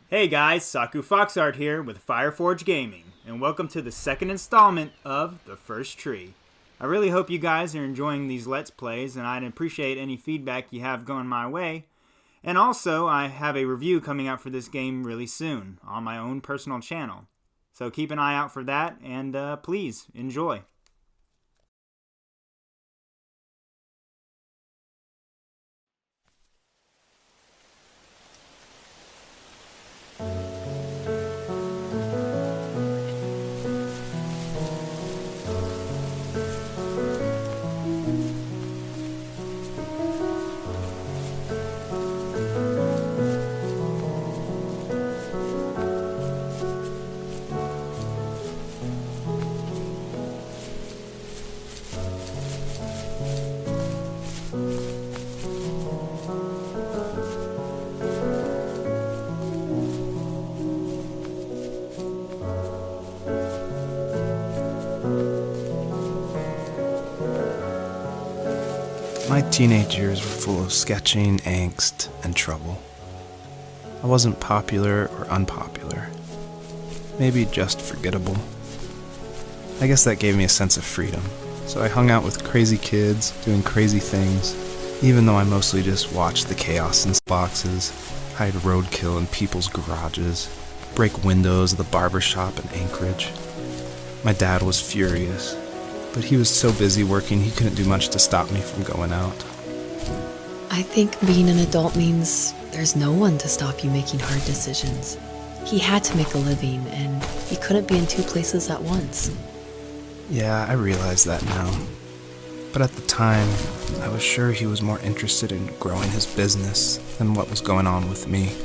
Hey guys, Saku Foxart here with Fireforge Gaming, and welcome to the second installment of The First Tree. I really hope you guys are enjoying these Let's Plays, and I'd appreciate any feedback you have going my way. And also, I have a review coming out for this game really soon, on my own personal channel. So keep an eye out for that, and please, enjoy. My teenage years were full of sketching, angst, and trouble. I wasn't popular or unpopular. Maybe just forgettable. I guess that gave me a sense of freedom, so I hung out with crazy kids, doing crazy things, even though I mostly just watched the chaos in boxes, hide roadkill in people's garages, break windows of the barber shop in Anchorage. My dad was furious, but he was so busy working he couldn't do much to stop me from going out. I think being an adult means there's no one to stop you making hard decisions. He had to make a living, and he couldn't be in two places at once. Yeah, I realize that now. But at the time, I was sure he was more interested in growing his business than what was going on with me.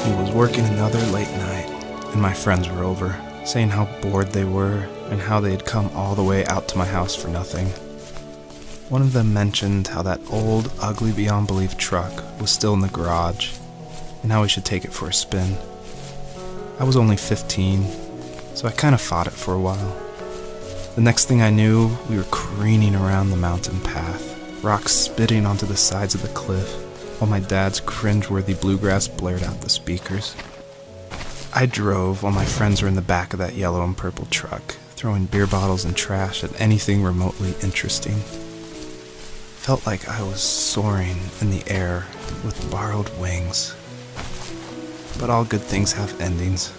He was working another late night, and my friends were over, saying how bored they were and how they had come all the way out to my house for nothing. One of them mentioned how that old, ugly beyond belief truck was still in the garage, and how we should take it for a spin. I was only 15, so I kind of fought it for a while. The next thing I knew, we were careening around the mountain path, rocks spitting onto the sides of the cliff, while my dad's cringeworthy bluegrass blared out the speakers. I drove while my friends were in the back of that yellow and purple truck, throwing beer bottles and trash at anything remotely interesting. Felt like I was soaring in the air with borrowed wings. But all good things have endings.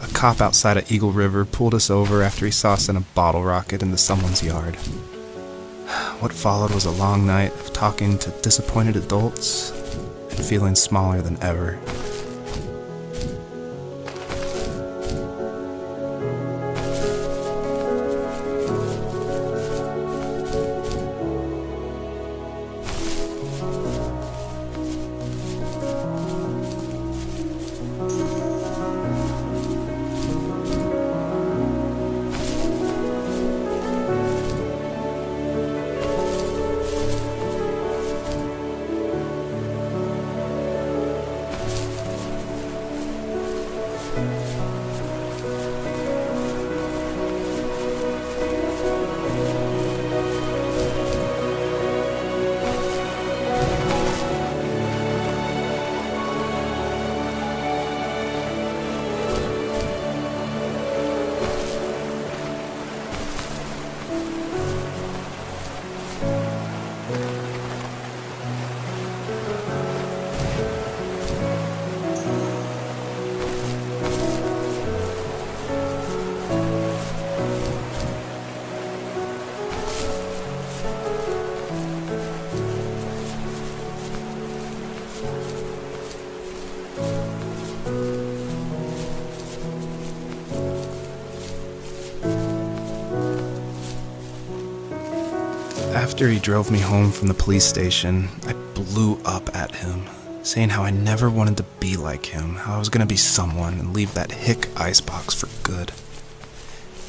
A cop outside of Eagle River pulled us over after he saw us in a bottle rocket into someone's yard. What followed was a long night of talking to disappointed adults and feeling smaller than ever. After he drove me home from the police station, I blew up at him, saying how I never wanted to be like him, how I was going to be someone and leave that hick icebox for good.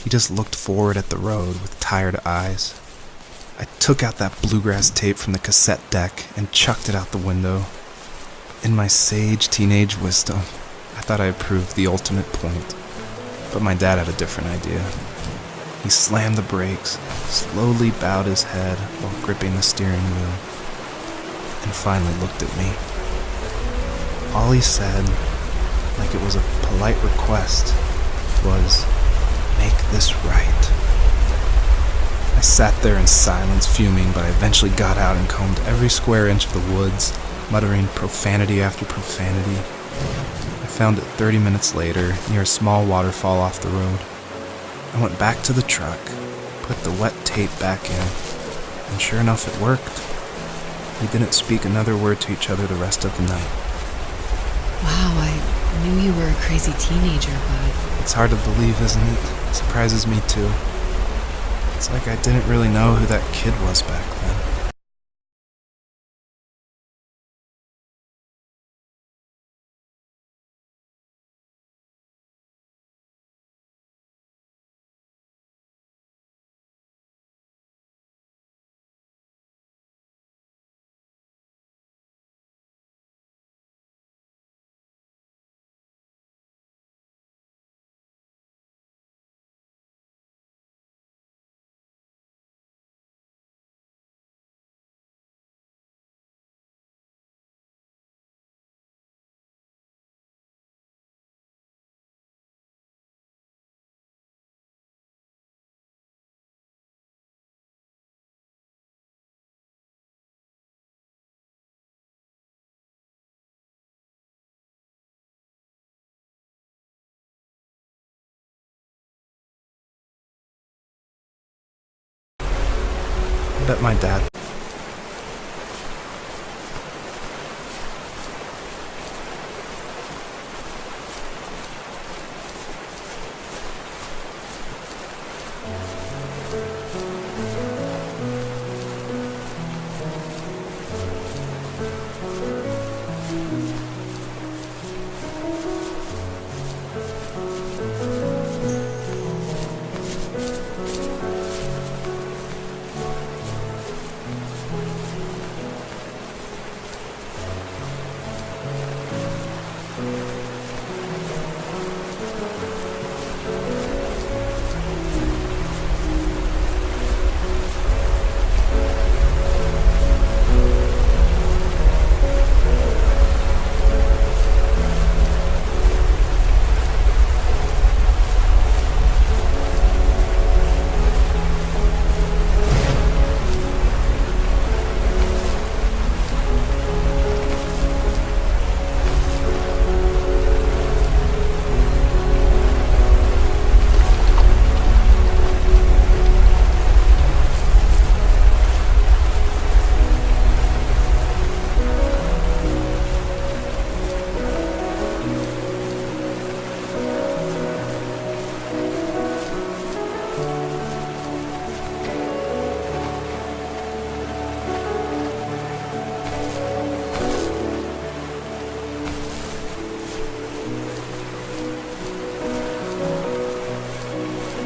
He just looked forward at the road with tired eyes. I took out that bluegrass tape from the cassette deck and chucked it out the window. In my sage teenage wisdom, I thought I had proved the ultimate point, but my dad had a different idea. He slammed the brakes, slowly bowed his head while gripping the steering wheel, and finally looked at me. All he said, like it was a polite request, was, "Make this right." I sat there in silence, fuming, but I eventually got out and combed every square inch of the woods, muttering profanity after profanity. I found it 30 minutes later, near a small waterfall off the road. I went back to the truck, put the wet tape back in, and sure enough it worked. We didn't speak another word to each other the rest of the night. Wow, I knew you were a crazy teenager, but... It's hard to believe, isn't it? It surprises me too. It's like I didn't really know who that kid was back then. I bet my dad...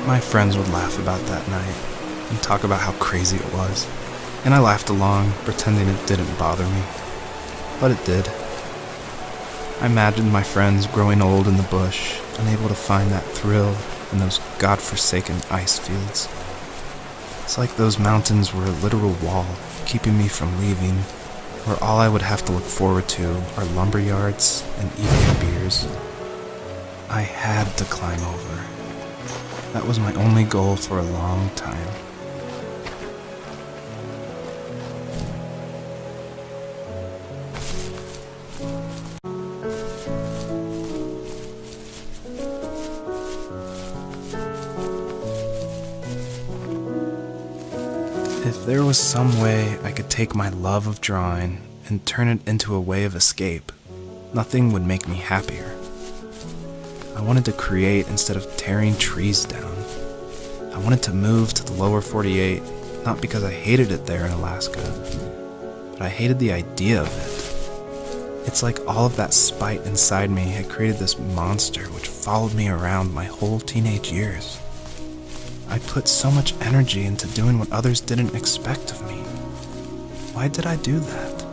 My friends would laugh about that night and talk about how crazy it was, and I laughed along, pretending it didn't bother me. But it did. I imagined my friends growing old in the bush, unable to find that thrill in those godforsaken ice fields. It's like those mountains were a literal wall, keeping me from leaving, where all I would have to look forward to are lumber yards and evening beers. I had to climb over. That was my only goal for a long time. If there was some way I could take my love of drawing and turn it into a way of escape, nothing would make me happier. I wanted to create instead of tearing trees down. I wanted to move to the lower 48, not because I hated it there in Alaska, but I hated the idea of it. It's like all of that spite inside me had created this monster which followed me around my whole teenage years. I put so much energy into doing what others didn't expect of me. Why did I do that?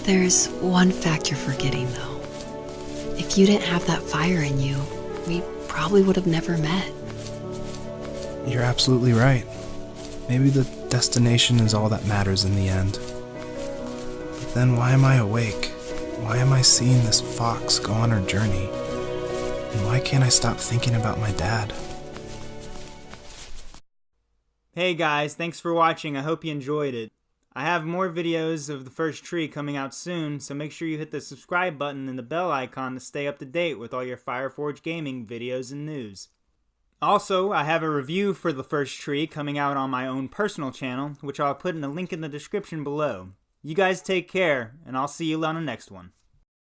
There's one fact you're forgetting, though. If you didn't have that fire in you, we probably would have never met. You're absolutely right. Maybe the destination is all that matters in the end. But then why am I awake? Why am I seeing this fox go on her journey? And why can't I stop thinking about my dad? Hey guys, thanks for watching. I hope you enjoyed it. I have more videos of The First Tree coming out soon, so make sure you hit the subscribe button and the bell icon to stay up to date with all your Fireforge Gaming videos and news. Also, I have a review for The First Tree coming out on my own personal channel, which I'll put in a link in the description below. You guys take care, and I'll see you on the next one.